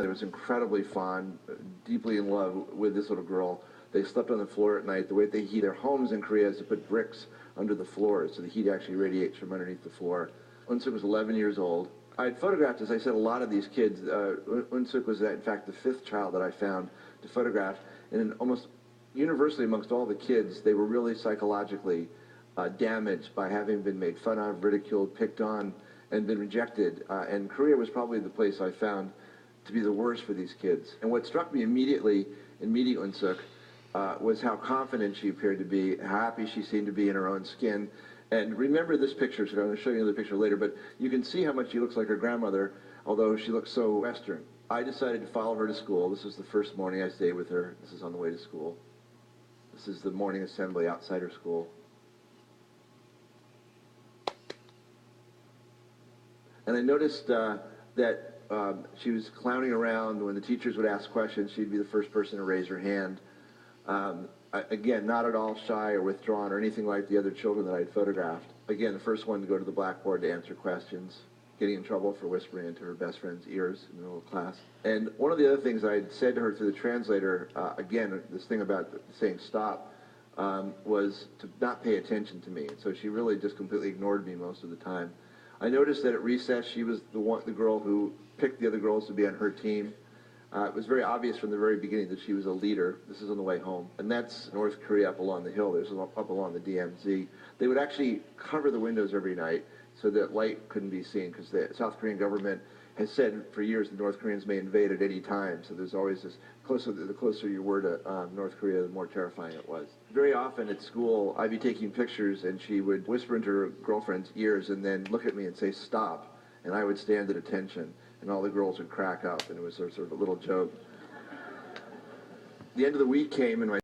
mother was incredibly fond, deeply in love with this little girl. They slept on the floor at night. The way they heat their homes in Korea is to put bricks under the floor, so the heat actually radiates from underneath the floor. Unsuk was 11 years old. I had photographed, as I said, a lot of these kids. Unsuk was, in fact, the 5th child that I found to photograph. And almost universally amongst all the kids, they were really psychologically damaged by having been made fun of, ridiculed, picked on, and been rejected. And Korea was probably the place I found to be the worst for these kids. And what struck me immediately in meeting Unsuk was how confident she appeared to be, how happy she seemed to be in her own skin. And remember this picture, so I'm going to show you another picture later, but you can see how much she looks like her grandmother, although she looks so Western. I decided to follow her to school. This was the first morning I stayed with her. This is on the way to school. This is the morning assembly outside her school. And I noticed that she was clowning around. When the teachers would ask questions, she'd be the first person to raise her hand. Again, not at all shy or withdrawn or anything like the other children that I'd photographed. Again, the first one to go to the blackboard to answer questions, getting in trouble for whispering into her best friend's ears in the middle of class. And one of the other things I'd said to her through the translator, again, this thing about saying stop, was to not pay attention to me. And so she really just completely ignored me most of the time. I noticed that at recess, she was the girl who picked the other girls to be on her team. It was very obvious from the very beginning that she was a leader. This is on the way home. And that's North Korea up along the hill. There's up along the DMZ. They would actually cover the windows every night so that light couldn't be seen, because the South Korean government has said for years the North Koreans may invade at any time. So there's always this, the closer you were to North Korea, the more terrifying it was. Very often at school, I'd be taking pictures and she would whisper into her girlfriend's ears and then look at me and say, stop. And I would stand at attention. And all the girls would crack up, and it was sort of a little joke. The end of the week came, and my